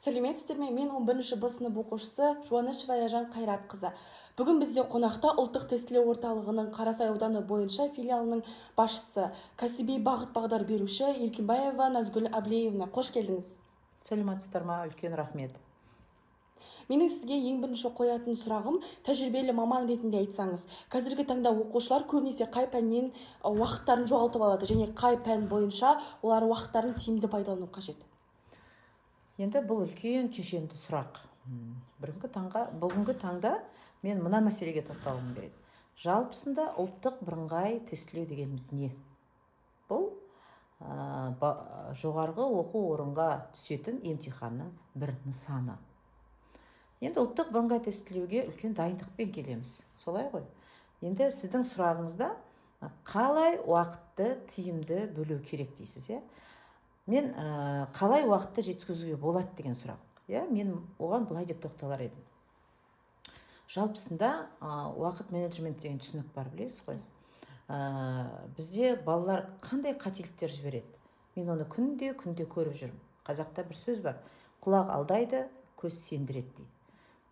Сәлеметсіздер ме? Мен 11 Б сынып оқушысы Жуанышева Аяжан Қайратқызы. Бүгін бізде қонақта ұлттық тестілеу орталығының Қарасай ауданы бойынша филиалының басшысы, кәсіби бағыт-бағдар беруші Еркинбаева Назгүл Аблеевна. Қош келдіңіз. Сәлеметсіздер ме? Үлкен рахмет. Менің сізге ең бірінші қоятын сұрағым, тәжірибелі маман ретінде айтсаңыз, қазіргі таңда оқушылар көбінесе қай пәннен уақыттарын жоғалтып алады және қай пән бойынша олар уақыттарын тиімді пайдалану қажет? Енді бұл үлкен кешенді сұрақ. Бүгінгі таңда мен мына мәселеге тоқталғым келеді. Жалпысында ұлттық бірыңғай тестілеу дегеніміз не? Бұл жоғарғы оқу орынға түсетін емтиханның бір нысаны. Енді ұлттық бірыңғай тестілеуге үлкен дайындықпен келеміз. Солай ғой. Енді сіздің сұрағыңызда қалай уақытты тиімді бөлу керек дейсіз, иә? Мен қалай уақытты жеткізуге болады деген сұрақ. Мен оған былай деп тоқталар едім. Жалпысында уақыт менеджмент деген түсінік бар, білесіз ғой. Бізде балалар қандай қателіктер жібереді? Мен оны күнде көріп жүрмін. Қазақта бір сөз бар: құлақ алдайды, көз сендіреді дейді.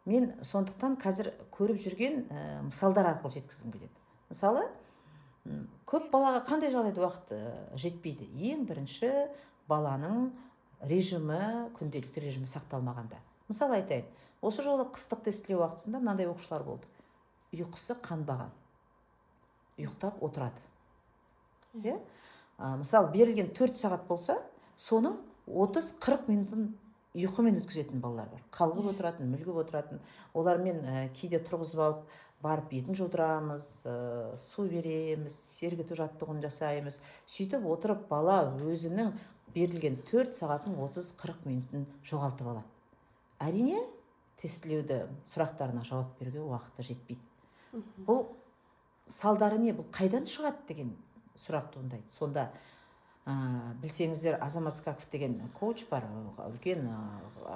Мен сондықтан қазір көріп жүрген мысалдар арқылы жеткізгім келеді. Мысалы, көп балаға қандай жағдайда уақыт жетпейді? Ең бірінші, баланың күнделікті режимі сақталмағанда. Мысалы айтайын, осы жолы қыстық тестілеу уақытысында мынандай оқушылар болды. Ұйқысы қанбаған, ұйықтап отырады. Мысалы, берілген 4 сағат болса, соның 30-40 минутын ұйқымен өткізетін балалар бар. Қалғып отыратын, мүлгіп отыратын. Олармен кейде тұрғызып алып, барып бетін жудырамыз, су береміз, сергіту жаттығуын жасаймыз. Сөйтіп отырып, бала өзінің берілген 4 сағатын 30-40 минутын жоғалтып алады. Әрине, тестілеуді сұрақтарына жауап беруге уақыты жетпейді. Бұл салдары не? Бұл қайдан шығады деген сұрақ туындайды. Сонда білсеңіздер, Азамат Скаков деген коуч бар, үлкен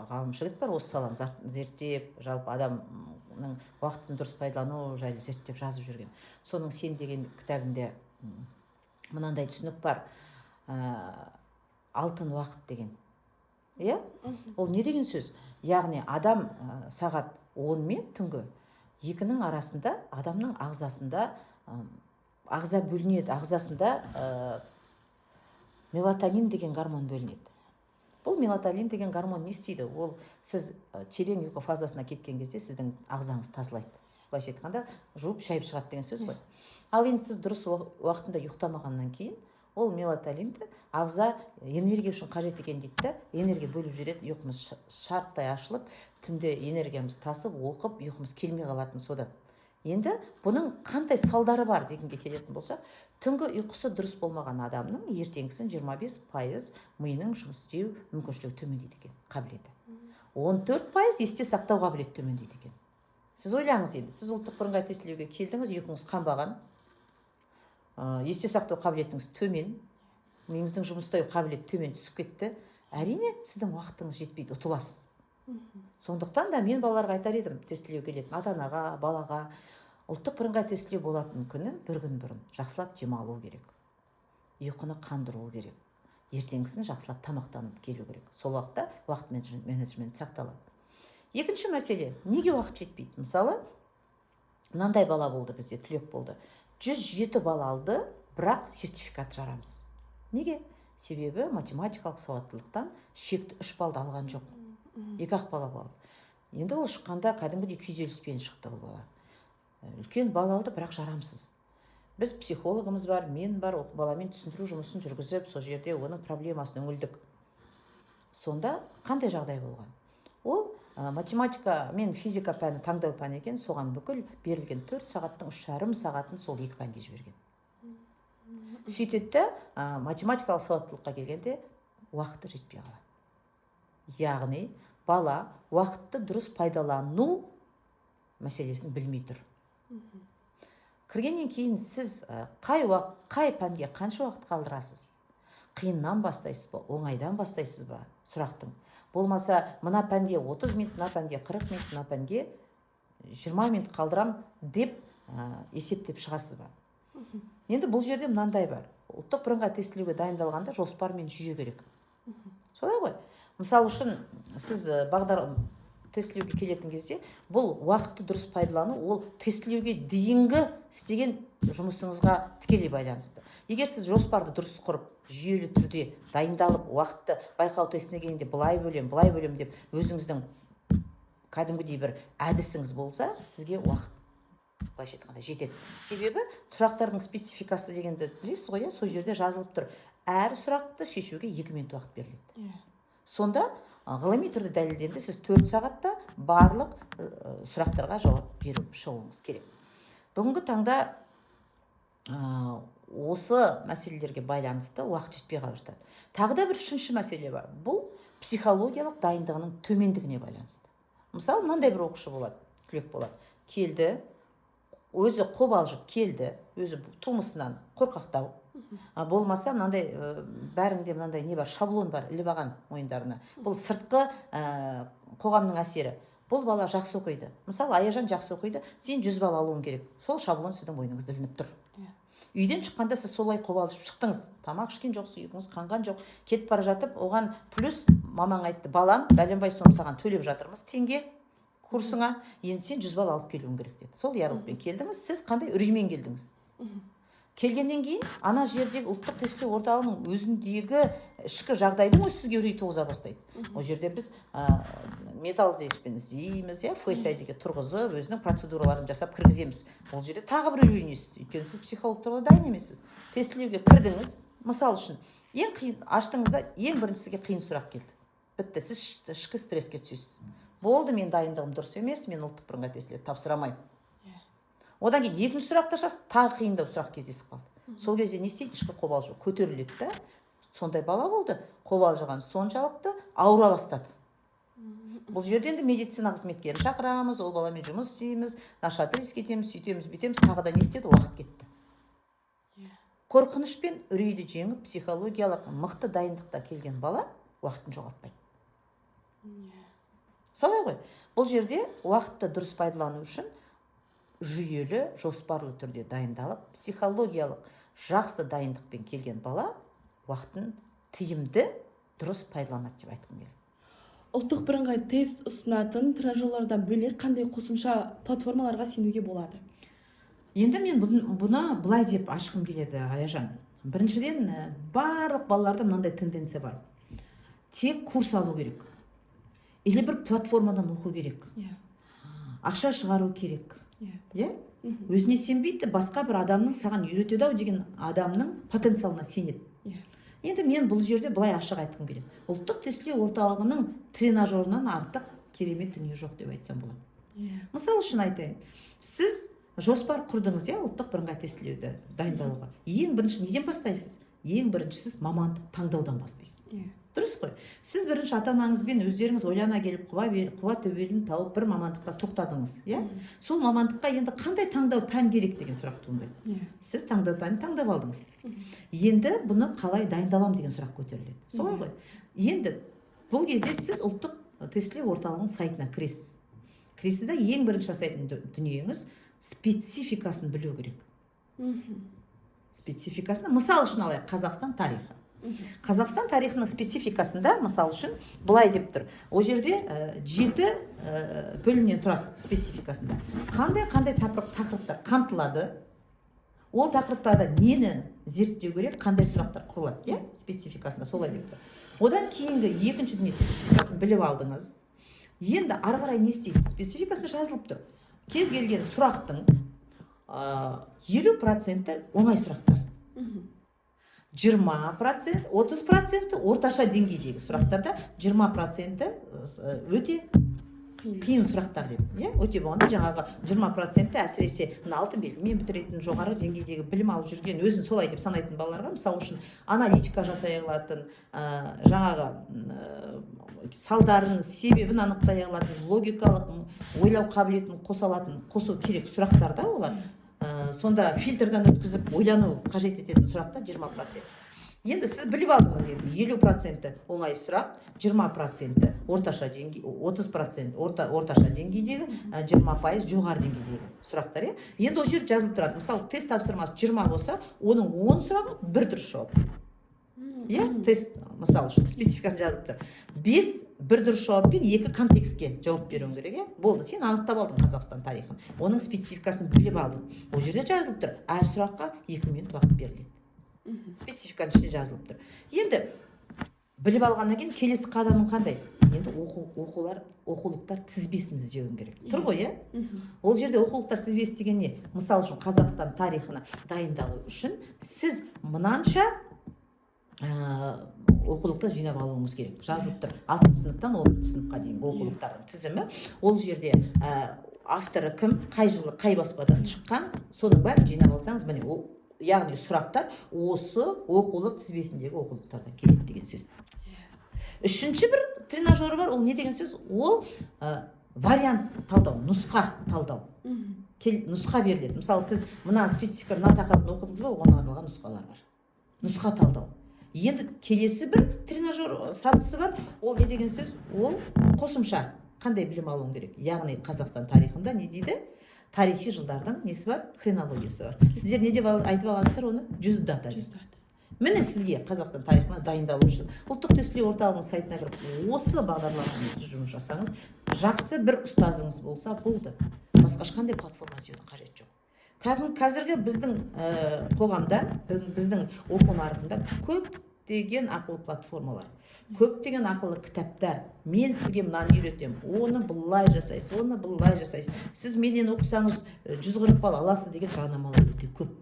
ғалым жігіт бар, осы саланы зерттеп, жалпы адамның уақытын дұрыс пайдалану жайлы зерттеп жазып жүрген. Соның «Сен» деген кітабында мынандай түсінік бар: алтын уақыт деген. Ол не деген сөз? Яғни адам сағат 10 мен түнгі 2-нің арасында адамның ағзасында ағза бөлінеді, ағзасында мелатонин деген гормон бөлінеді. Бұл мелатонин деген гормон не істейді? Ол сіз терең ұйқы фазасына кеткен кезде сіздің ағзаңыз тазалайды. Былайша айтқанда, жуып шайып шығады деген сөз ғой. Ал енді сіз дұрыс уақытында ұйықтамағаннан кейін, ол мелатонинді ағза энергия үшін қажет екен дейді, энергия бөліп жүреді, ұйқымыз шарттай ашылып, түнде энергиямыз тасып, оқып, ұйқымыз келмей қалатын содан. Енді бұның қандай салдары бар дегенге келетін болсақ, түнгі ұйқысы дұрыс болмаған адамның ертеңгісін 25% миының жұмыс істеу мүмкіншілігі төмендейді екен, қабілеті. 14% есте сақтау қабілеті төмендейді екен. Сіз ойлаңыз енді, сіз ұлттық бірыңғай тестілеуге келдіңіз, ұйқыңыз қанбаған, есте сақтау қабілетіңіз төмен, миыңыздың жұмыс істеу қабілеті төмен түсіп кетті. Әрине, сіздің уақытыңыз жетпейді, ұтыласыз. Сондықтан да мен балаларға айтар едім, тестілеу келетін ата-анаға, балаға, ұлттық бірыңғай тестілеу болатын күні бір күн бұрын жақсылап демалу керек. Ұйқыны қандыру керек. Ертеңгісін жақсылап тамақтанып келу керек. Сол уақытта уақыт менеджмент сақталады. Екінші мәселе, неге уақыт жетпейді? Мысалы, мынандай бала болды бізде, түлек болды. 107 бала алды, бірақ сертификат жарамыз. Неге? Себебі математикалық сауаттылықтан шекті 3 балды алған жоқ. 2-ақ бала болды. Енді ол шыққанда кәдімгідей күйзеліспен шықты ол бала. Үлкен бала алды, бірақ жарамсыз. Біз психологымыз бар, мен бар, баламен түсіндіру жұмысын жүргізіп, сол жерде оның проблемасын өңілдік. Сонда қандай жағдай болған? Ол математика мен физика пәні таңдау пәні екен, соған бүкіл берілген 4 сағаттың 3,5 сағатын сол 2 пәнге жіберген. Сөйтеді, математикалық сауаттылыққа келгенде уақыты жетпей қалады. Яғни, бала уақытты дұрыс пайдалану мәселесін білмей тұр. Кіргеннен кейін сіз қай пәнге қанша уақыт қалдырасыз? Қиыннан бастайсыз ба, оңайдан бастайсыз ба сұрақтың? Болмаса, мына пәнге 30 минут, мына пәнге 40 минут, мына пәнге 20 минут қалдырам деп есептеп шығасыз ба? Енді бұл жерде мынандай бар. Ұлттық бірыңғай тестілеуге дайындалғанда жоспар мен жүйе керек. Солай ғой. Мысалы үшін сіз бағдар тестілеуге келетін кезде бұл уақытты дұрыс пайдалану, ол тестілеуге дейінгі істеген жұмысыңызға тікелей байланысты. Егер сіз жоспарды дұрыс құрып, жүйелі түрде дайындалып, уақытты байқау тестіне келгенде былай бөлем деп өзіңіздің кәдімгідей бір әдісіңіз болса, сізге уақыт былайша айтқанда жетеді. Себебі сұрақтардың спецификасы дегенді білесіз ғой, сол жерде жазылып тұр. Әр сұрақты шешуге 2 минут уақыт беріледі. Сонда ғылыми түрде дәлелденді, сіз 4 сағатта барлық сұрақтарға жауап беріп шығуыңыз керек. Бүгінгі таңда осы мәселелерге байланысты уақыт жетпей қалып жатады. Тағы да бір үшінші мәселе бар. Бұл психологиялық дайындығының төмендігіне байланысты. Мысалы, мынандай бір оқушы болады, түлек болады. Келді, өзі қобалжып келді, өзі тумысынан қорқақтау. Болмаса мынандай бәріңде мынандай не бар, шаблон бар, іліп алған мойындарына. Бұл сыртқы қоғамның әсері. Бұл бала жақсы оқиды. Мысалы, Аяжан жақсы оқиды, сен 100 балл алуың керек. Сол шаблон сіздің мойныңызда ілініп тұр. Үйден шыққанда сіз солай қобалжып шықтыңыз. Тамақ ішкен жоқсыз, ұйқыңыз қанған жоқ. Кетіп бара жатып, оған плюс мамаң айтты, балам, бәленбай сом саған төлеп жатырмыз, теңге курсыңа, енді сен 100 балл алып келуің керек деді. Сол ярлықпен келдіңіз, сіз қандай үреймен келдіңіз? Келгеннен кейін ана жердегі ұлттық тестілеу орталығының өзіндегі ішкі жағдайдың өзі сізге үрей туғыза бастайды. Ол жерде біз металл іздегішпен іздейміз, Face ID-ге тұрғызып, өзінің процедураларын жасап кіргіземіз. Ол жерде тағы бір үрейленесіз. Өйткені сіз психолог туралы дайын емессіз. Тестілеуге кірдіңіз, мысал үшін, ең қиын аштыңызда ең бірінші сізге қиын сұрақ келді. Бітті, сіз ішкі стресске түсесіз. Болды, мен дайындығым дұрыс емес, мен ұлттық бірыңғай тестілеуді тапсыра алмаймын. Одан кейін екінші сұрақты ашасыз, тағы қиындау сұрақ кездесіп қалды. Сол кезде не істейді? Ішкі қобалжу көтеріледі да, сондай бала болды. Қобалжыған соншалықты ауыра бастады. Бұл жерде енді медицина қызметкерін шақырамыз, ол баламен жұмыс істейміз, нашатыр ескетеміз, сөйтеміз, бүйтеміз, тағы да не істеді? Уақыт кетті. Қорқыныш пен үрейді жеңіп, психологиялық мықты дайындықта келген бала уақытын жоғалтпайды. Солай ғой. Бұл жерде уақытты дұрыс пайдалану үшін жүйелі, жоспарлы түрде дайындалып, психологиялық жақсы дайындықпен келген бала уақытын тиімді дұрыс пайдаланады деп айтқым келді. Ұлттық бірыңғай тест ұсынатын тренажерлерден бөлек қандай қосымша платформаларға сенуге болады? Енді мен бұны былай деп ашқым келеді, Аяжан. Біріншіден, барлық балаларда мынандай тенденция бар. Тек курс алу керек. Или бір платформадан оқу керек. Ақша шығару керек. Өзіне сенбейді, басқа бір адамның саған үйретеді деген адамның потенциалына сенеді. Енді мен бұл жерде былай ашық айтқым келеді. Ұлттық тестілеу орталығының тренажерынан артық керемет дүние жоқ деп айтсам болады. Мысал үшін айтайын, сіз жоспар құрдыңыз, ұлттық бірыңғай тестілеуді дайындалуға. Ең бірінші неден бастайсыз? Ең бірінші сіз мамандық таңдаудан бастайсыз. Дұрыс қой. Сіз бірінші ата-анаңызбен өздеріңіз ойлана келіп, құба төбелін тауып бір мамандыққа тоқтадыңыз. Сол мамандыққа енді қандай таңдау пән керек деген сұрақ туындайды. Сіз таңдау пәнін таңдап алдыңыз. Енді бұны қалай дайындалам деген сұрақ көтеріледі. Солай ғой. Енді бұл кезде сіз ұлттық тестілеу орталығының сайтына кіресіз. Кіресіз де ең бірінші жасайтын дүниеңіз спецификасын білу керек. Спецификасына, мысал үшін алайық, Қазақстан тарихы. Қазақстан тарихының спецификасында, мысал үшін, былай деп тұр. Ол жерде 7 бөлімнен тұрады спецификасында. Қандай тақырыптар қамтылады, ол тақырыптарда нені зерттеу керек, қандай сұрақтар құрылады, спецификасында, солай деп тұр. Одан кейінгі екінші дүние спецификасын біліп алдыңыз. Енді ары қарай не істейсіз? Спецификасында жазылып тұр. Кез келген сұрақтың 50% оңай сұрақтар. 20%, 30% орташа деңгейдегі сұрақтарда, 20% өте қиын сұрақтар деп. Өте болғанда жаңағы 20% әсіресе алтын белгімен бітіретін жоғары деңгейдегі білім алып жүрген, өзін солай деп санайтын балаларға, мысалы үшін аналитика жасай алатын, жаңағы салдарын, себебін анықтай алатын, логикалық ойлау қабілетін қосу керек сұрақтарда олар. Сонда фильтрдан өткізіп ойлану қажет ететін сұрақта 20%. Енді сіз біліп алдыңыз, 50% оңай сұрақ, 20% орташа деңгей, 30% орташа деңгейдегі, 20% жоғары деңгейдегі сұрақтар. Енді ол жер жазылып тұрады. Мысалы, тест тапсырмасы 20 болса, оның 10 сұрағы бір дұрыс жауап. Тест мысалы үшін спецификасын жазылып тұр. 5 бір дұрыс жауаппен 2 контекстке жауап беруің керек, иә? Болды, сен анықтап алдың Қазақстан тарихын. Оның спецификасын біліп алдың. Ол жерде жазылып тұр. Әр сұраққа 2 минут уақыт беріледі. Спецификаның ішінде жазылып тұр. Енді біліп алғаннан кейін келесі қадамың қандай? Енді оқулықтар тізбесін іздеуің керек. Тұр ғой, иә? Ол жерде оқулықтар тізбесі деген не? Мысалы үшін Қазақстан тарихына дайындалу үшін сіз мынанша оқулықты жинап алуыңыз керек. Жазылып тұр. 6 сыныптан 11 сыныпқа дейінгі оқулықтардың тізімі. Ол жерде авторы кім, қай жылы, қай баспадан шыққан, соның бәрін жинап алсаңыз, міне, яғни сұрақтар осы оқулық тізбесіндегі оқулықтардан келеді деген сөз. Үшінші бір тренажері бар, ол не деген сөз? Ол вариант талдау, нұсқа талдау. Нұсқа беріледі. Мысалы, сіз мына специфика, мына тақырыпты оқыдыңыз ба, оған арналған нұсқалар бар. Нұсқа талдау. Енді келесі бір тренажер сатысы бар, ол не деген сөз? Ол қосымша қандай білім алуың керек? Яғни Қазақстан тарихында не дейді? Тарихи жылдардың несі бар? Хронологиясы бар. Сіздер не деп айтып алғансыздар оны? 100 дата. Міне сізге Қазақстан тарихына дайындалу үшін ұлттық тестілеу орталығының сайтына кіріп, осы бағдарламамен сіз жұмыс жасаңыз, жақсы бір ұстазыңыз болса болды. Басқа ешқандай платформа іздеудің қажеті жоқ. Қазіргі біздің қоғамда, біздің оқу нарығында көптеген ақылы платформалар, көптеген ақылы кітаптар. Мен сізге мынаны үйретемін, оны былай жасайсыз, оны былай жасайсыз. Сіз менен оқысаңыз 140 балл аласыз деген жарнамалар өте көп.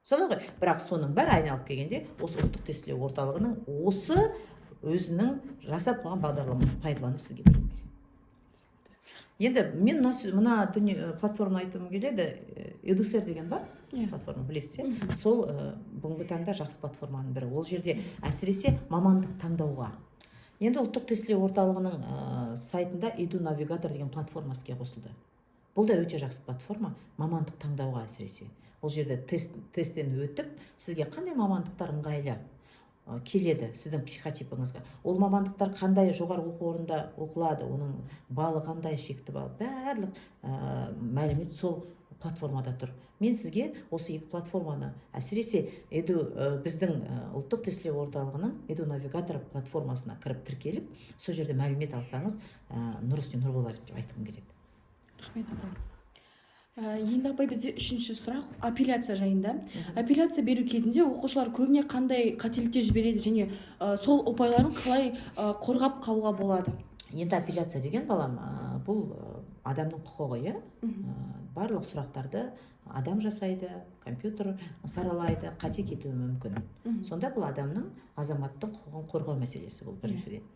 Солай ғой, бірақ соның бәрі айналып келгенде осы ұлттық тестілеу орталығының осы өзінің жасап қойған бағдарламасын пайдаланып сізге білім береді. Енді мен мына платформаны айтуым келеді. Edusер деген бар платформа, білесіз, сол бүгінгі таңда жақсы платформаның бірі. Ол жерде әсіресе мамандық таңдауға. Енді ұлттық тестілеу орталығының сайтында Edu Navigator деген платформа іске қосылды. Бұл да өте жақсы платформа мамандық таңдауға әсіресе. Ол жерде тесттен өтіп, сізге қандай мамандықтар ыңғайлы келеді сіздің психотипіңізге. Ол мамандықтар қандай жоғары оқу орнында оқылады, оның балы қандай, шекті балы, барлық мәлімет сол платформада тұр. Мен сізге осы екі платформаны, әсіресе біздің ұлттық тестілеу орталығының Edu Navigator платформасына кіріп тіркеліп, сол жерде мәлімет алсаңыз, нұр үстіне нұр болар деп айтқым келеді. Рахмет апай. Енді апай, бізде үшінші сұрақ апелляция жайында. Апелляция беру кезінде оқушылар көбіне қандай қателіктер жібереді және сол ұпайларын қалай қорғап қалуға болады? Енді апелляция деген балам, бұл адамның құқығы, иә? Барлық сұрақтарды адам жасайды, компьютер саралайды, қате кетуі мүмкін. Сонда бұл адамның азаматтық құқығын қорғау мәселесі бұл біріншіден.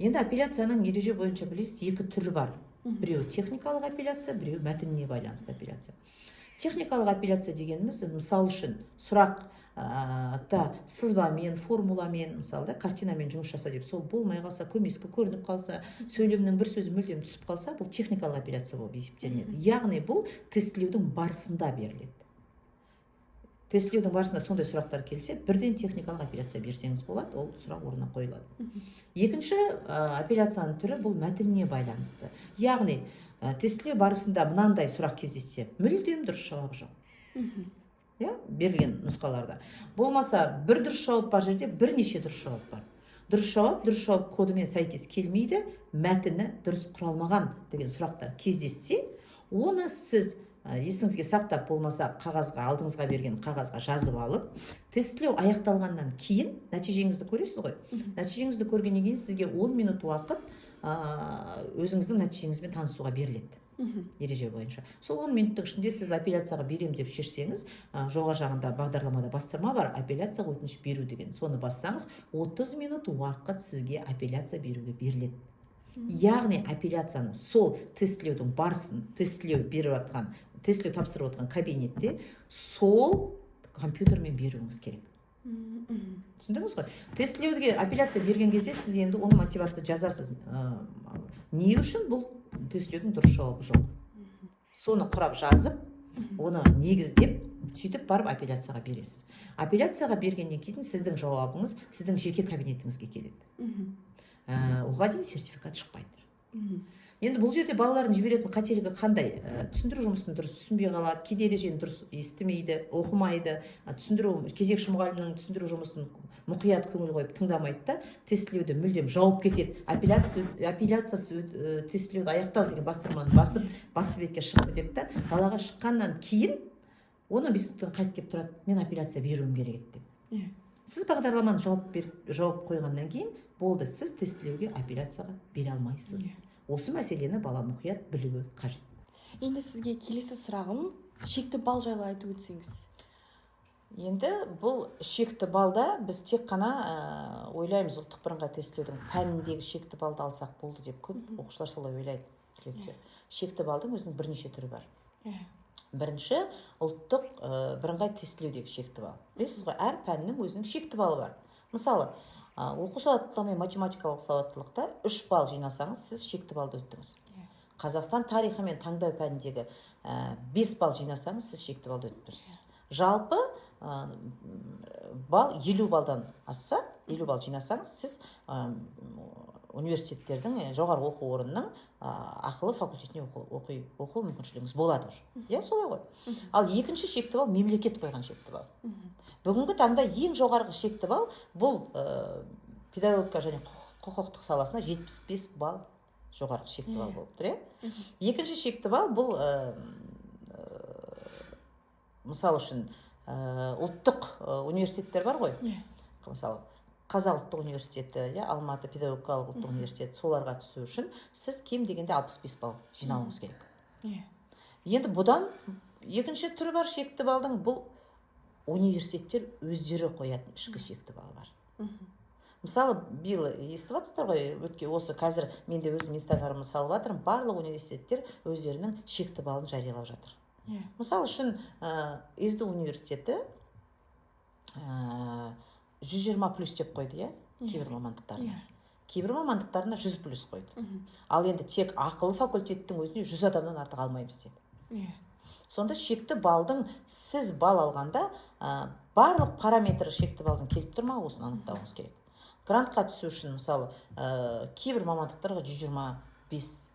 Енді апелляцияның ереже бойынша білесіз, екі түрі бар. Біреу техникалық апелляция, біреу мәтініне байланысты апелляция. Техникалық апелляция дегеніміз, мысал үшін сұрақта сызбамен, формуламен, мысалы картинамен жұмыс жаса деп, сол болмай қалса, көмескі көрініп қалса, сөйлемнің бір сөзі мүлдем түсіп қалса, бұл техникалық апелляция болып есептелінеді. Яғни бұл тестілеудің барысында беріледі. Тестілеудің барысында сондай сұрақтар келсе, бірден техникалық апелляция берсеңіз болады, ол сұрақ орнына қойылады. Екінші апелляцияның түрі бұл мәтініне байланысты. Яғни тестілеу барысында мынандай сұрақ кездессе, мүлдем дұрыс жауап жоқ. Берілген нұсқаларда. Болмаса, бір дұрыс жауап бар жерде бірнеше дұрыс жауап бар. Дұрыс жауап кодымен сәйкес келмейді, мәтіні дұрыс құралмаған деген сұрақтар кездессе, оны сіз есіңізге сақтап, болмаса қағазға, алдыңызға берген қағазға жазып алып, тестілеу аяқталғаннан кейін нәтижеңізді көресіз ғой. Нәтижеңізді көргеннен кейін сізге 10 минут уақыт өзіңіздің нәтижеңізбен танысуға беріледі. Ереже бойынша. Сол 10 минуттың ішінде сіз апелляцияға берем деп шешсеңіз, жоғары жағында бағдарламада бастырма бар, апелляцияға өтініш беру деген. Соны бассаңыз, 30 минут уақыт сізге апелляция беруге беріледі. Яғни апелляцияны сол тестілеудің барысын, тестілеу тапсырып отқан кабинетте сол компьютермен беруіңіз керек. Түсіндіңіз ғой? Тестілеуге апелляция берген кезде сіз енді оны мотивация жазасыз. Не үшін? Бұл тестілеудің дұрыс жауабы жоқ. Соны құрап жазып, оны негіздеп, сөйтіп барып апелляцияға бересіз. Апелляцияға бергеннен кейін сіздің жауабыңыз сіздің жеке кабинетіңізге келеді. Оған дейін сертификат шықпайды. Енді бұл жерде балалардың жіберетін қателігі қандай? Түсіндіру жұмысын дұрыс түсінбей қалады, кейде ережені дұрыс естімейді, оқымайды, кезекші мұғалімнің түсіндіру жұмысын мұқият көңіл қойып тыңдамайды да тестілеуді мүлдем жауып кетеді. Апелляциясыз тестілеуді аяқтау деген бастырманы басып басты бетке шығып кетеді да далаға шыққаннан кейін 10-15 минуттан қайтып келіп тұрады, мен апелляция беруім керек еді деп. Сіз бағдарламаны жауып қойғаннан кейін болды, сіз тестілеуге апелляцияға бере алмайсыз. Осы мәселені бала мұқият білуі қажет. Енді сізге келесі сұрағым, шекті балл жайлы айтып өтсеңіз. Енді бұл шекті балда біз тек қана ойлаймыз, ұлттық бірыңғай тестілеудің пәніндегі шекті балды алсақ болды деп көп оқушылар солай ойлайды. Шекті балдың өзінің бірнеше түрі бар. Бірінші ұлттық бірыңғай тестілеудегі шекті балл. Білесіз ғой, әр пәннің өзінің шекті балы бар. Мысалы, оқу сауаттылығы мен математикалық сауаттылықта 3 балл жинасаңыз, сіз шекті балды өттіңіз. Қазақстан тарихы мен таңдау пәніндегі 5 балл жинасаңыз, сіз шекті балды өттіңіз. Жалпы балл 50 балдан асса, 50 балл жинасаңыз, сіз университеттердің, жоғары оқу орнының ақылы факультетіне оқу мүмкіншілігіңіз болады. Солай ғой. Ал екінші шекті балл мемлекет қойған шекті балл. Бүгінгі таңда ең жоғарғы шекті балл бұл педагогика және құқықтық саласына 75 балл жоғарғы шекті балл болып тұр. Екінші шекті балл бұл мысалы үшін ұлттық университеттер бар ғой. Мысалы Қазақ ұлттық университеті, Алматы педагогикалық ұлттық университеті, соларға түсу үшін сіз кем дегенде 65 балл жинауыңыз керек. Енді бұдан екінші түрі бар шекті балдың, бұл университеттер өздері қоятын ішкі шекті балы бар. Мысалы, биыл естіп жатсыздар ғой, осы қазір мен де өзім инстаграмыма салып жатырмын, барлық университеттер өздерінің шекті балын жариялап жатыр. Мысалы үшін СДУ университеті 120 плюс деп қойды, кейбір мамандықтарына. Кейбір мамандықтарына 100 плюс қойды. Ал енді тек ақылы факультеттің өзіне 100 адамнан артық алмаймыз деді. Сонда шекті балдың сіз балл алғанда барлық параметрі шекті балдың келіп тұр ма, осыны анықтауыңыз керек. Грантқа түсу үшін, мысалы, кейбір мамандықтарға 125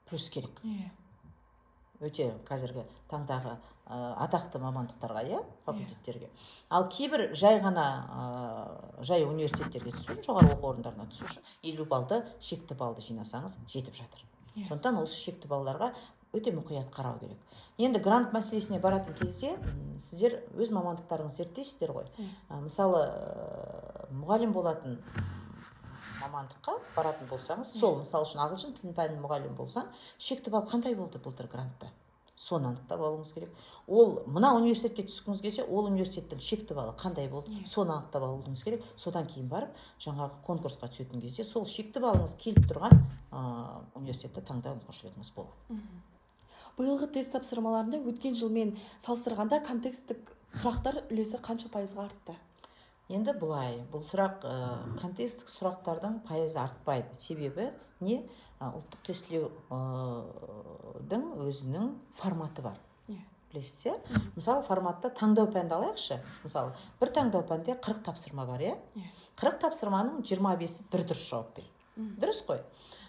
плюс керек. Өте қазіргі таңдағы атақты мамандықтарға, факультеттерге. Ал кейбір жай университеттерге түсу үшін, жоғары оқу орындарына түсу үшін 50 балды, шекті балды жинасаңыз жетіп жатыр. Сондықтан осы шекті балларға өте мұқият қарау керек. Енді грант мәселесіне баратын кезде сіздер өз мамандықтарыңыз зерттейсіздер ғой. Мысалы, мұғалім болатын мамандыққа баратын болсаңыз, сол мысалы үшін ағылшын тілін пәнінің мұғалім болсаң, шекті балл қандай болды былтыр грантта? Соны анықтап алуыңыз керек. Ол мына университетке түскіңіз келсе, ол университеттің шекті балы қандай болды? Соны анықтап алуыңыз керек. Содан кейін барып, жаңағы конкурсқа түсетін кезде сол шекті балыңыз келіп тұрған университетті таңдау мүмкіншілігіңіз болады. Биылғы тест тапсырмаларында өткен жылмен салыстырғанда контекстік сұрақтар үлесі қанша пайызға артты? Енді бұлай, бұл сұрақ контекстік сұрақтардың пайызы артпайды. Себебі не? Ұлттық тестілеудің өзінің форматы бар. Білесіз, мысалы форматта таңдау пәнді алайықшы. Мысалы, бір таңдау пәнде 40 тапсырма бар, 40 тапсырманың 25-і бір дұрыс жауап берді. Дұрыс қой.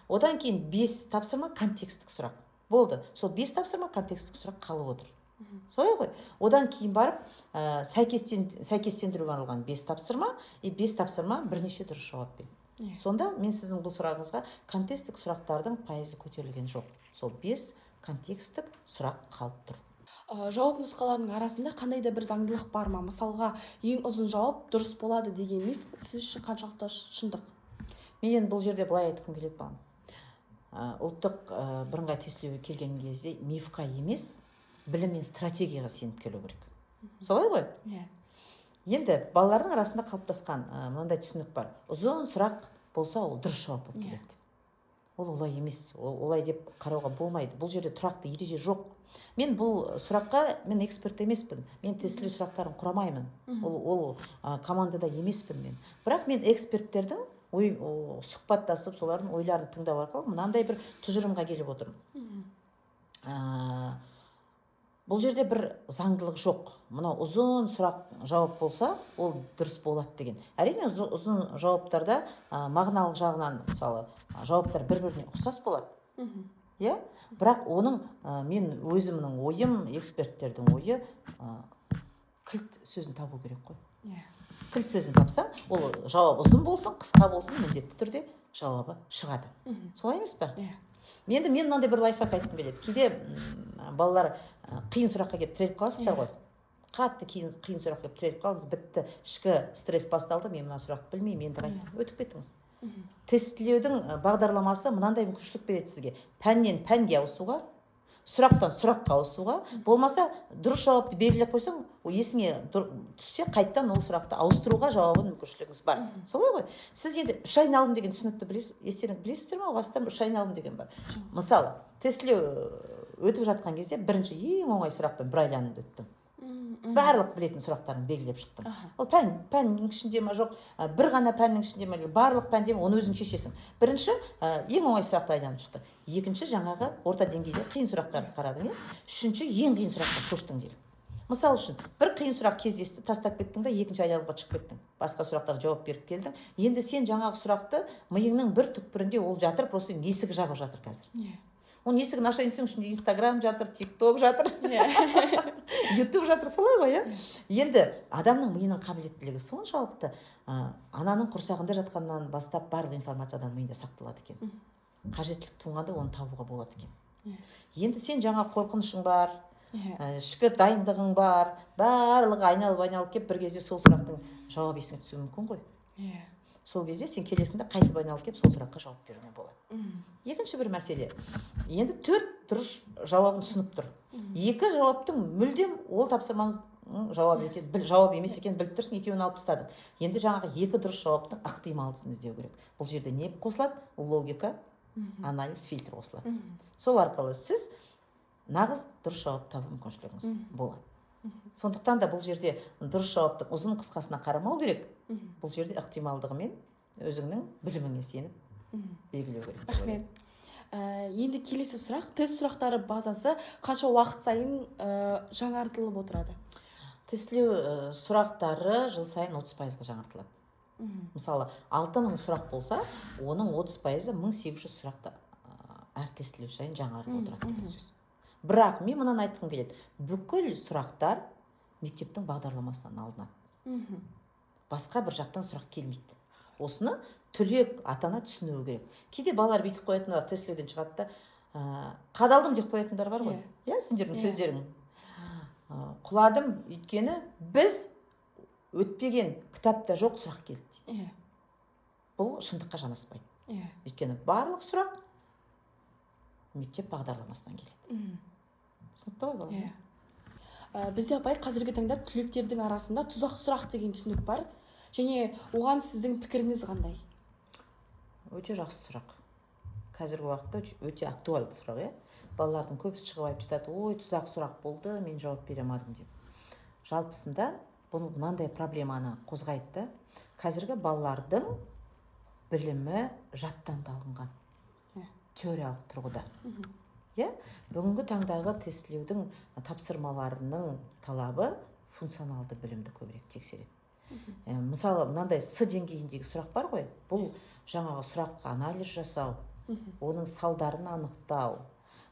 Одан кейін 5 тапсырма контекстік сұрақ. Болды. Сол 5 тапсырма контекстік сұрақ қалып отыр. Солай ғой. Одан кейін барып сәйкестендіруге арналған 5 тапсырма, 5 тапсырма бірнеше дұрыс жауап берді. Сонда мен сіздің бұл сұрағыңызға контекстік сұрақтардың пайызы көтерілген жоқ. Сол 5 контекстік сұрақ қалып тұр. Жауап нұсқаларының арасында қандай да бір заңдылық бар ма? Мысалға, ең ұзын жауап дұрыс болады деген миф сіз үшін қаншалықты шындық? Мен бұл жерде былай айтқым келеді маған. Ұлттық бірыңғай тестілеуге келген кезде мифқа емес, білім мен стратегияға сеніп келу керек. Солай ғой? Енді балалардың арасында қалыптасқан мынандай түсінік бар. Ұзын сұрақ болса, ол дұрыс жауап болып келеді. Ол олай емес, олай деп қарауға болмайды. Бұл жерде тұрақты ереже жоқ. Мен бұл сұраққа мен эксперт емеспін. Мен тестілеу сұрақтарын құрамаймын. Ол командада емеспін мен. Бірақ мен эксперттердің сұхбаттасып, солардың ойларын тыңдау арқылы мынандай бір тұжырымға келіп отырмын. Бұл жерде бір заңдылық жоқ. Мына ұзын сұрақ жауап болса, ол дұрыс болады деген. Әрине ұзын жауаптарда мағыналық жағынан, мысалы, жауаптар бір-біріне ұқсас болады. Бірақ оның мен өзімнің ойым, эксперттердің ойы кілт сөзін табу керек қой. кілт сөзін тапсаң, ол жауап ұзын болсын, қысқа болсын, міндетті түрде жауабы шығады. Солай емес па? Енді мен мынандай бір лайфхак айтқым келеді. Кейде балалар қиын сұраққа келіп тіреліп қаласыздар ғой. Қатты қиын сұраққа келіп тіреліп қалдыңыз, бітті, ішкі стресс басталды, мен мына сұрақты білмеймін, енді қайтып өтіп кеттіңіз. Тестілеудің бағдарламасы мынандай мүмкіншілік береді сізге. Пәннен пәнге ауысуға, сұрақтан сұраққа ауысуға, болмаса дұрыс жауапты белгілеп қойсаң, есіңе түссе қайттан ол сұрақты ауыстыруға жауабын мүмкіншілігіңіз бар. Солай ғой. Сіз енді үш айналым деген түсінікті білесіздер ме? Оғастан үш айналым деген бар. Мысалы, тестілеу өтіп жатқан кезде бірінші ең оңай сұрақпен бір айланымды өттім. Барлық білетін сұрақтарын белгілеп шықтым. Ол пәннің ішінде ма жоқ, бір ғана пәннің ішінде ма, барлық пәнде ме, оны өзің шешесің. Бірінші ең оңай сұрақты айналып шықты. Екінші жаңағы орта деңгейде қиын сұрақтарды қарадың, үшінші ең қиын сұраққа көштің дейді. Мысалы үшін бір қиын сұрақ кездесті, тастап кеттің да екінші айналымға шығып кеттің. Басқа сұрақтарға жауап беріп келдің. Енді сен жаңағы сұрақты миыңның бір түкпірінде ол жатыр, просто есігі жабық жатыр қазір. Оның есігін ашайын десең, ішінде Инстаграм жатыр, ТикТок жатыр, Ютуб жатыр, солай ғой, Енді адамның миының қабілеттілігі соншалықты, ананың құрсағында жатқаннан бастап барлық информация адам миында сақталады екен. Қажеттілік туғанда оны табуға болады екен. Енді сен жаңа қорқынышың бар, ішкі дайындығың бар, барлығы айналып келіп бір кезде сол сұрақтың жауабы есіңе түсуі мүмкін ғой. Сол кезде сен келесіңде қайтып айналып келіп сол сұраққа жауап беруіне болады. Екінші бір мәселе. Енді 4 дұрыс жауабын түсініп тұр. 2 жауаптың мүлдем ол тапсырмаңыз жауап емес екенін біліп тұрсың, екеуін алып тастадың. Енді жаңағы 2 дұрыс жауаптың ықтималысын іздеу керек. Бұл жерде не қосылады? Логика, анализ, фильтр қосылады. Сол арқылы сіз нағыз дұрыс жауап табу мүмкіншілігіңіз болады. Сондықтан да бұл жерде дұрыс жауаптың ұзын қысқасына қарамау керек. Бұл жерде ықтималдығы мен өзіңнің біліміңе сеніп белгілеу керек. Рахмет. Енді келесі сұрақ, тест сұрақтары базасы қанша уақыт сайын жаңартылып отырады? Тестілеу сұрақтары жыл сайын 30%-ға жаңартылады. Мысалы, 6000 сұрақ болса, оның 30%-і 1800 сұрақты әр тестілеу сайын жаңарып отырады деген сөз. Бірақ мен мынаны айтқым келеді. Бүкіл сұрақтар мектептің бағдарламасынан алынады. Басқа бір жақтан сұрақ келмейді. Осыны түлек ата-ана түсінуі керек. Кейде балалар бүйтіп қоятындар, тестілеуден шығады да, қадалдым деп қоятындар бар ғой. Сендердің сөздерің. Құладым, өйткені біз өтпеген кітапта жоқ сұрақ келді дейді. Бұл шындыққа жанаспайды. Өйткені барлық сұрақ мектеп бағдарламасынан келеді. Түсінікті ғой бұл? Бізде апай қазіргі таңда түлектердің арасында тұзақ сұрақ деген түсінік бар. Және оған сіздің пікіріңіз қандай? Өте жақсы сұрақ. Қазіргі уақытта өте актуалды сұрақ, балалардың көбісі шығып айтып жатады, ой, тұзақ сұрақ болды, мен жауап бере алмадым деп. Жалпысында бұл мынандай проблеманы қозғайды. Қазіргі балалардың білімі жаттан алынған. Теориялық тұрғыда. Бүгінгі таңдағы тестілеудің тапсырмаларының талабы функционалды білімді көбірек тексереді. Мысалы, мынандай С деңгейіндегі сұрақ бар ғой, бұл жаңағы сұраққа анализ жасау, оның салдарын анықтау,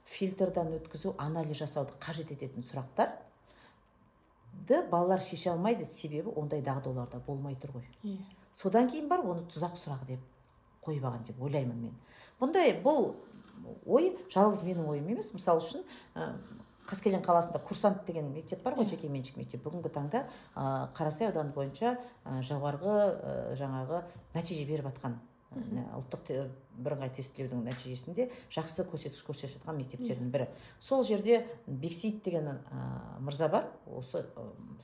фильтрдан өткізу, анализ жасауды қажет ететін сұрақтарды балалар шеше алмайды, себебі ондай дағдыларда болмай тұр ғой. Содан кейін бар, оны тұзақ сұрақ деп қойып алған деп ойлаймын мен. Бұл ой жалғыз менің ойым емес. Мысалы үшін Қаскелең қаласында Курсант деген мектеп бар ғой, жеке меншік мектеп. Бүгінгі таңда Қарасай ауданы бойынша жоғарғы жаңағы нәтиже беріп жатқан, ұлттық бірыңғай тестілеудің нәтижесінде жақсы көрсеткіш көрсетіп жатқан мектептердің бірі. Сол жерде Бексейіт деген мырза бар, осы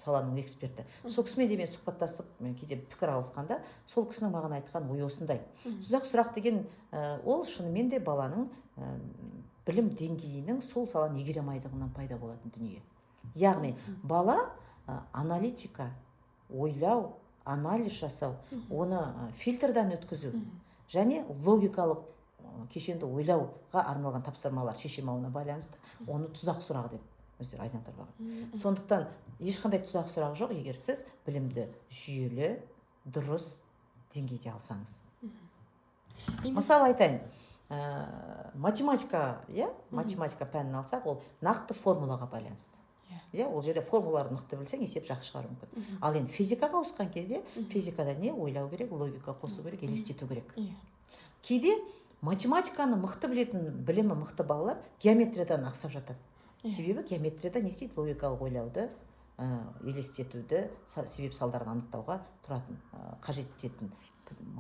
саланың эксперті. Сол кісімен де мен сұхбаттасып, кейде пікір алысқанда, сол кісінің маған айтқан ой осындай. Тұзақ сұрақ деген ол шынымен де баланың білім деңгейінің сол саланы игере алмайдығынан пайда болатын дүние. Яғни бала аналитика, ойлау, анализ жасау, оны фильтрдан өткізу және логикалық кешенді ойлауға арналған тапсырмалар шешемауына байланысты оны тұзақ сұрақ деп өздері айналдырып алған. Сондықтан ешқандай тұзақ сұрақ жоқ, егер сіз білімді жүйелі, дұрыс деңгейде алсаңыз. Мысалы айтайын, математика пәнін алсақ, ол нақты формулаға байланысты. иә, ол жерде формулаларды мықты білсең есеп жақсы шығару мүмкін. Ал енді физикаға ауысқан кезде физикада не ойлау керек, логика қосу керек, елестету керек. Кейде математиканы мықты білетін, білімі мықты балалар геометриядан ақсап жатады. Себебі геометрияда не істейді? Логикалық ойлауды, елестетуді, себеп салдарын анықтауға тұратын, қажет ететін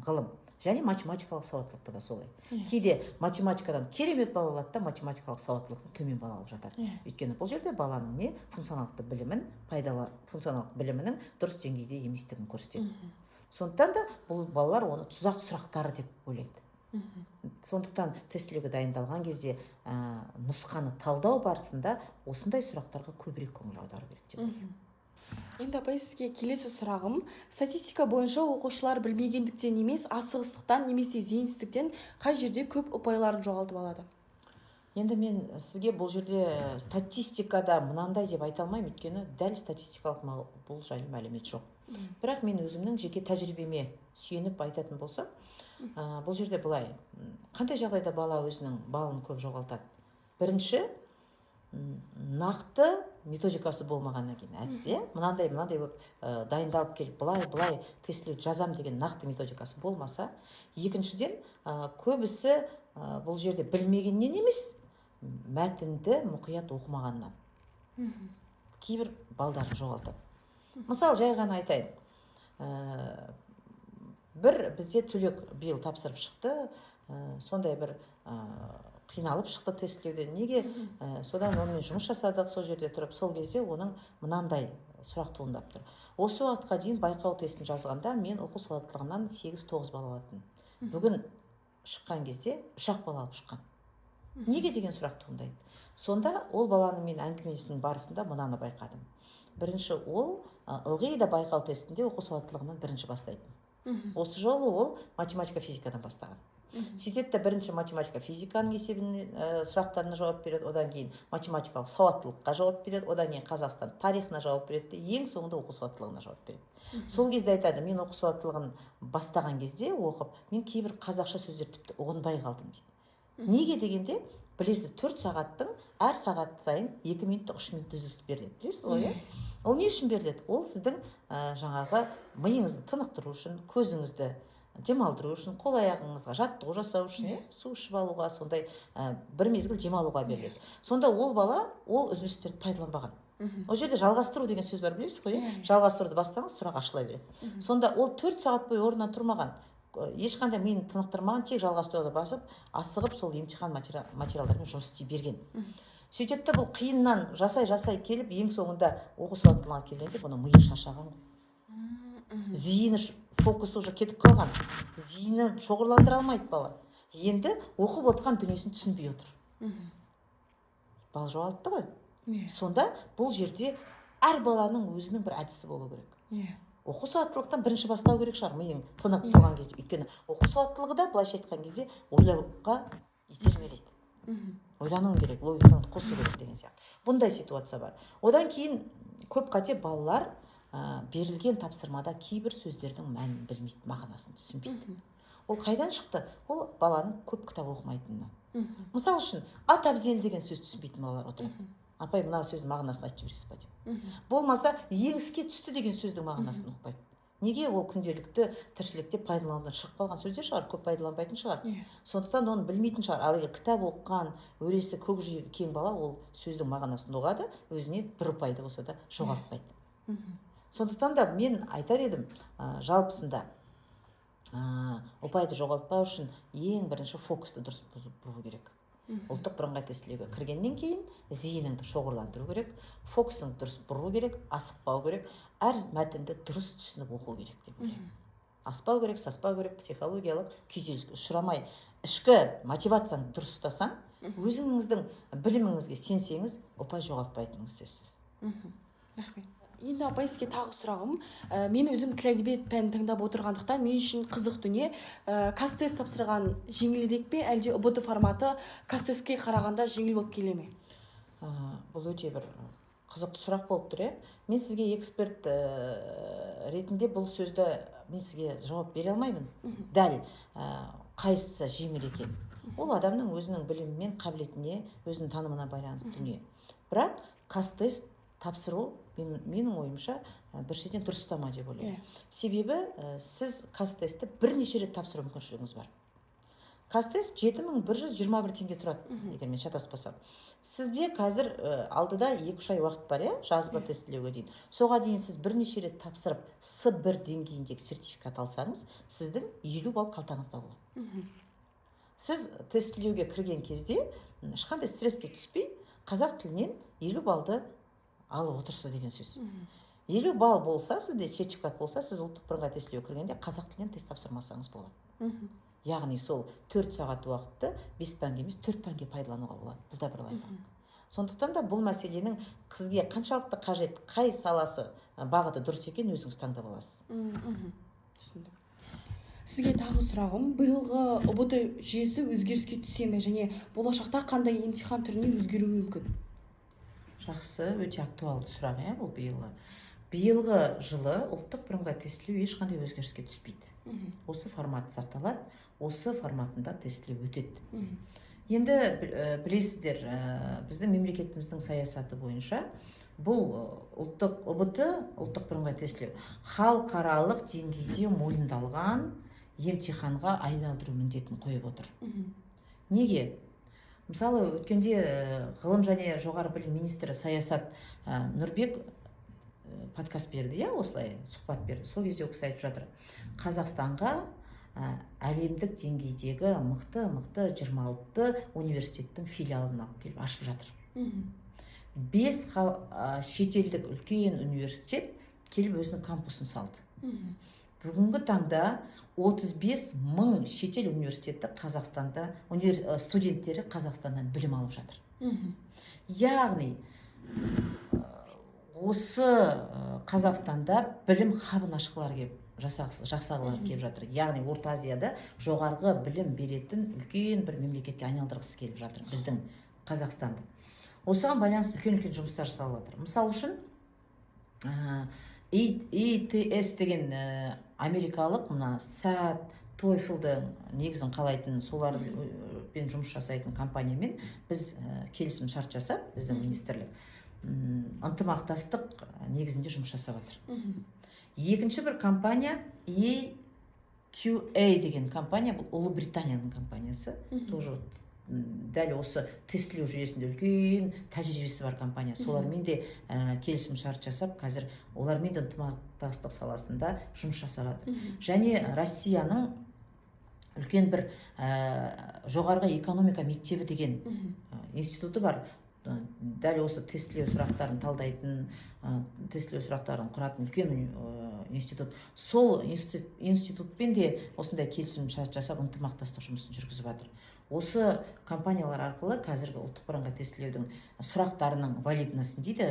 ғылым. Және математикалық сауаттылықты да солай. Кейде математикадан керемет бала алады да математикалық сауаттылықты төмен бала алып жатады. Өйткені бұл жерде баланың не функционалдық білімін, функционалдық білімінің дұрыс деңгейде еместігін көрсетеді. Сондықтан да бұл балалар оны тұзақ сұрақтары деп ойлайды. Сондықтан тестілеуге дайындалған кезде нұсқаны талдау барысында осындай сұрақтарға көбірек көңіл аудару керек деп ойлаймын. Енді апай, сізге келесі сұрағым, статистика бойынша оқушылар білмегендіктен емес, асығыстықтан немесе зейінсіздіктен қай жерде көп ұпайларын жоғалтып алады? Енді мен сізге бұл жерде статистикада мынандай деп айта алмаймын, өйткені дәл статистикалық бұл жайлы мәлімет жоқ. Бірақ мен өзімнің жеке тәжірибеме сүйеніп айтатын болсам, бұл жерде былай, қандай жағдайда бала өзінің балын көп жоғалтады? Бірінші, нақты методикасы болмағаннан кейін әдісі, мынандай болып дайындалып келіп, былай тестілеуді жазам деген нақты методикасы болмаса, екіншіден, көбісі бұл жерде білмегеннен емес, мәтінді мұқият оқымағаннан кейбір балдарын жоғалтады. Мысалы, жай ғана айтайын, бір бізде түлек биыл тапсырып шықты, сондай бір қиналып шықты тестілеуден. Неге? Содан онымен жұмыс жасадық, сол жерде тұрып, сол кезде оның мынандай сұрақ туындап тұр. Осы уақытқа дейін байқау тестін жазғанда мен оқу сауаттылығынан 8-9 бал алатын. Бүгін шыққан кезде 3-ақ бал алып шыққан. Неге деген сұрақ туындайды. Сонда ол баланың мен әңгімесінің барысында мынаны байқадым. Бірінші, ол ылғи да байқау тестінде оқу сауаттылығынан бірінші бастайтын. Осы жолы ол математика физикадан бастаған. Сөйтеді де бірінші математика физиканың есебінің сұрақтарына жауап береді, одан кейін математикалық сауаттылыққа жауап береді, одан кейін Қазақстан тарихына жауап береді, ең соңында оқу сауаттылығына жауап береді. Сол кезде айтады, мен оқу сауаттылығын бастаған кезде оқып, мен кейбір қазақша сөздер тіпті ұғынбай қалдым дейді. Неге дегенде, білесіз, 4 сағаттың әр сағат сайын 2 минуттық 3 минут үзіліс беріледі. Білесіз ғой? Ол не үшін беріледі? Ол сіздің жаңағы миыңызды тынықтыру үшін, көзіңізді демалдыру үшін, қол аяғыңызға жаттығу жасау үшін, су ішіп алуға, сондай бір мезгіл демалуға беріледі. Сонда ол бала ол үзілістерді пайдаланбаған. Ол жерде жалғастыру деген сөз бар, білесіз ғой? Жалғастыруды бассаңыз сұрақ ашыла береді. Сонда ол 4 сағат бойы орнынан тұрмаған, ешқандай миын тынықтырмаған, тек жалғастыруды басып, асығып сол емтихан материалдармен жұмыс істей берген. Сөйтеді, бұл қиыннан жасай келіп, ең соңында оқу сауаттылығына келгенде бұны миы шаршаған. Зейіні, фокусы уже кетіп қалған. Зейіні шоғырландыра алмайды бала. Енді оқып отқан дүниесін түсінбей отыр. Бала жоғалтты ғой. Сонда бұл жерде әр баланың өзінің бір әдісі болу керек. Оқу сауаттылықтан бірінші бастау керек шығар, миың тынық тұрған кезде. Өйткені оқу сауаттылығы да былайша айтқан кезде ойлауға итермелейді. Ойлану керек, логиканы қосу керек деген сияқты. Бұндай ситуация бар. Одан кейін көп қате балалар берілген тапсырмада кейбір сөздердің мәнін білмейді, мағынасын түсінбейді. Ол қайдан шықты? Ол баланың көп кітап оқымайтынынан. Мысалы үшін, ат әбзел деген сөз түсінбейтін балалар отырады. Апай, мына сөздің мағынасын айтып жібересіз ба деп. Болмаса, еңіске түсті деген сөздің мағынасын ұқпайды. Неге? Ол күнделікті тіршілікте пайдаланудан шығып қалған сөздер шығар, көп пайдаланбайтын шығар. Сондықтан оны білмейтін шығар. Ал егер кітап оқыған, өресі көкжиегі кең бала, ол сөздің мағынасын ұғады, өзіне бір ұпайды болса да жоғалтпайды. Сондықтан да мен айтар едім, жалпысында ұпайды жоғалтпау үшін ең бірінші фокусты дұрыс бұру керек. Ұлттық бірыңғай тестілеуге кіргеннен кейін зейініңді шоғырландыру керек, фокусыңды дұрыс бұру керек, асықпау керек, әр мәтінді дұрыс түсініп оқу керек деп ойлаймын. Аспау керек, саспау керек, психологиялық күйзеліске ұшырамай, ішкі мотивацияңды дұрыс ұстасаң, өзіңіздің біліміңізге сенсеңіз, ұпай жоғалтпайтыныңыз сөзсіз. Рахмет. Енді апай, сізге тағы сұрағым, мен өзім тіл әдебиет пәнін таңдап отырғандықтан мен үшін қызық дүние, қазтест тапсырған жеңілірек пе, әлде УБТ форматы қазтестке қарағанда жеңіл болып келе ме? Бұл өте бір қызықты сұрақ болып тұр. Мен сізге эксперт ретінде бұл сөзді мен сізге жауап бере алмаймын. Дәл қайсысы жеңіл екен. Ол адамның өзінің білімі мен қабілетіне, өзінің танымына байланысты дүние. Бірақ қазтест тапсыру менің ойымша бір шетінен дұрыстама деп ойлаймын. Себебі сіз қазтестті бірнеше рет тапсыру мүмкіншілігіңіз бар. Қазтест 7121 теңге тұрады, егер мен шатаспасам. Сізде қазір алдыда 2-3 ай уақыт бар, жазғы тестілеуге дейін. Соға дейін сіз бірнеше рет тапсырып С1 деңгейіндегі сертификат алсаңыз, сіздің 50 балл қалтаңызда болады. Сіз тестілеуге кірген кезде ешқандай стресске түспей, қазақ тілінен 50 баллды алып отырсыз деген сөз. 50 балл болса, сізде сертификат болса, сіз ұлттық бірыңғай тестілеуге кіргенде қазақ тілінен тест тапсырмасаңыз болады. Яғни сол 4 сағат уақытты 5 пәнге емес 4 пәнге пайдалануға болады. Бұл да бір лайфхак. Сондықтан да бұл мәселенің сізге қаншалықты қажет, қай саласы бағыты дұрыс екен өзіңіз таңдап аласыз. Түсіндім. Сізге тағы сұрағым, биылғы ұбт жүйесі өзгеріске түсе ме және болашақта қандай емтихан түріне өзгеруі мүмкін? Жақсы, өте актуалды сұрақ, бұл биылғы. Биылғы жылы ұлттық бірыңғай тестілеу ешқандай өзгеріске түспейді. Осы формат сақталады, осы форматында тестілеу өтеді. Енді білесіздер, біздің мемлекетіміздің саясаты бойынша бұл ұбт, ұлттық бірыңғай тестілеу, халықаралық деңгейде мойындалған емтиханға айналдыру міндетін қойып отыр. Неге? Мысалы, өткенде ғылым және жоғары білім министрі саясат Нұрбек подкаст берді, осылай сұхбат берді. Сол кезде ол кісі айтып жатыр, Қазақстанға әлемдік деңгейдегі мықты 26 университеттің филиалын алып келіп ашып жатыр. 5 шетелдік үлкен университет келіп өзінің кампусын салды. Бүгінгі таңда 35 мың шетел университеті Қазақстанда, студенттері Қазақстаннан білім алып жатыр. Яғни, осы Қазақстанда білім хабын ашқылар жасағылар келіп жатыр. Яғни, Орта Азияда жоғарғы білім беретін үлкен бір мемлекетке айналдырғысы келіп жатыр, біздің Қазақстанды. Осыған байланысты үлкен жұмыстар жасалып жатыр. Мысалы үшін, ETS деген америкалық SAT, TOEFL-ды негізін қалайтын, солармен жұмыс жасайтын компаниямен біз келісім шарт жасап, біздің министрлік ынтымақтастық негізінде жұмыс жасап жатыр. Екінші бір компания EQA деген компания, бұл Ұлыбританияның компаниясы, тоже дәл осы тестілеу жүйесінде үлкен тәжірибесі бар компания. Солармен де келісім шарт жасап, қазір олармен де ынтымақтастық саласында жұмыс жасап жатыр. Және Россияның үлкен бір жоғарғы экономика мектебі деген институты бар. Дәл осы тестілеу сұрақтарын талдайтын, тестілеу сұрақтарын құратын үлкен институт. Сол институтпен де осындай келісім шарт жасап ынтымақтастық жұмысын жүргізіп жатыр. Осы компаниялар арқылы қазіргі ұлттық бірыңғай тестілеудің сұрақтарының валидностін дейді,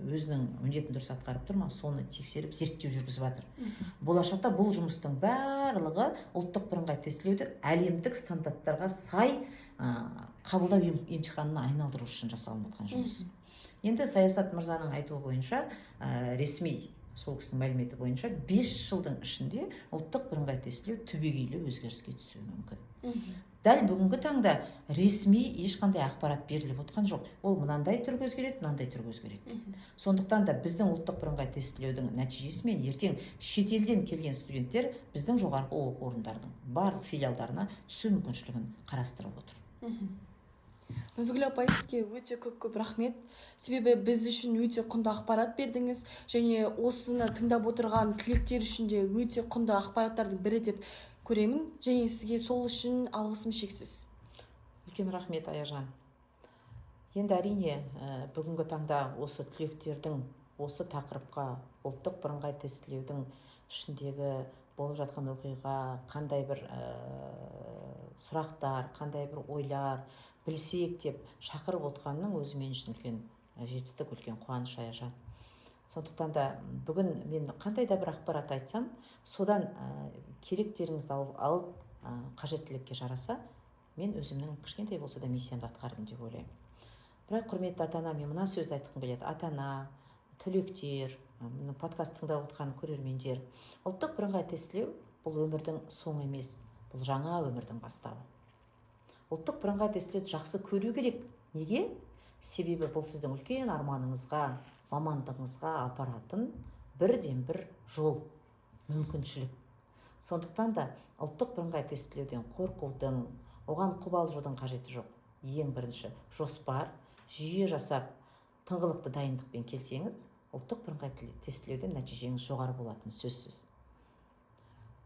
өзінің міндетін дұрыс атқарып тұр ма, соны тексеріп, зерттеу жүргізіп жатыр. Болашақта бұл жұмыстың барлығы ұлттық бірыңғай тестілеуді әлемдік стандарттарға сай қабылдау емтиханына айналдыру үшін жасалынып жатқан жұмыс. Енді Саясат мырзаның айтуы бойынша, ресми сол кісінің мәліметі бойынша 5 жылдың ішінде ұлттық бірыңғай тестілеу түбегейлі өзгеріске түсуі мүмкін. Дәл бүгінгі таңда ресми ешқандай ақпарат беріліп отқан жоқ. Ол мынандай түрге өзгереді, мынандай түрге өзгереді. Сондықтан да біздің ұлттық бірыңғай тестілеудің нәтижесімен ертең шетелден келген студенттер біздің жоғарғы оқу орындарының барлық филиалдарына түсу мүмкіншілігін қарастырып отыр. Назгүл апай, сізге өте көп рахмет. Себебі біз үшін өте құнды ақпарат бердіңіз, және осыны тыңдап отырған түлектер үшін де өте құнды ақпараттардың бірі деп көремін, және сізге сол үшін алғысым шексіз. Үлкен рахмет, Аяжан. Енді әрине, бүгінгі таңда осы түлектердің осы тақырыпқа, ұлттық бірыңғай тестілеудің ішіндегі болып жатқан оқиға, қандай бір сұрақтар, қандай бір ойлар білсек деп шақырып отқанның өзі мен үшін үлкен жетістік, үлкен қуаныш, Аяжан. Сондықтан да бүгін мен қандай да бір ақпарат айтсам, содан керектеріңізді алып қажеттілікке жараса, мен өзімнің кішкентай болса да миссиямды атқардым деп ойлаймын. Бірақ құрметті ата-ана, мен мына сөзді айтқым келеді. Ата-ана, түлектер, подкаст тыңдап отқан көрермендер, ұлттық бірыңғай тестілеу бұл өмірдің соңы емес, бұл жаңа өмірдің бастауы. Ұлттық бірыңғай тестілеуді жақсы көру керек. Неге? Себебі бұл сіздің үлкен арманыңызға мамандығыңызға апаратын бірден бір жол, мүмкіншілік. Сондықтан да ұлттық бірыңғай тестілеуден қорқудың, оған қобалжудың қажеті жоқ. Ең бірінші жоспар, жүйе жасап, тыңғылықты дайындықпен келсеңіз, ұлттық бірыңғай тестілеуден нәтижеңіз жоғары болатыны сөзсіз.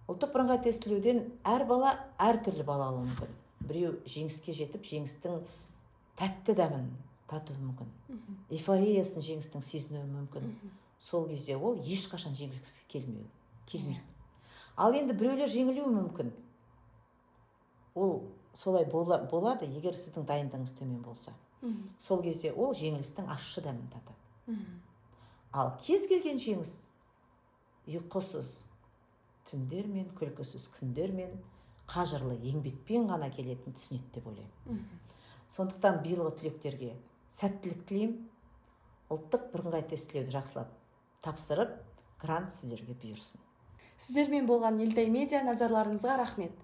Ұлттық бірыңғай тестілеуден әр бала әртүрлі бала алуы мүмкін. Біреу жеңіске жетіп, жеңістің тәтті дәмін татуы мүмкін. Эйфориясын жеңістің сезінуі мүмкін. Сол кезде ол ешқашан жеңілгісі келмейді. Ал енді біреулер жеңілуі мүмкін. Ол солай болады, егер сіздің дайындығыңыз төмен болса. Сол кезде ол жеңілістің ащы дәмін татады. Ал кез келген жеңіс ұйқысыз түндер мен күлкісіз күндер мен қажырлы еңбекпен ғана келетінін түсінеді деп ойлаймын. Сондықтан биылғы түлектерге сәттілік тілеймін. Ұлттық бірыңғай тестілеуді жақсылап тапсырып, грант сіздерге бұйырсын. Сіздермен болған Елтай медиа, назарларыңызға рахмет.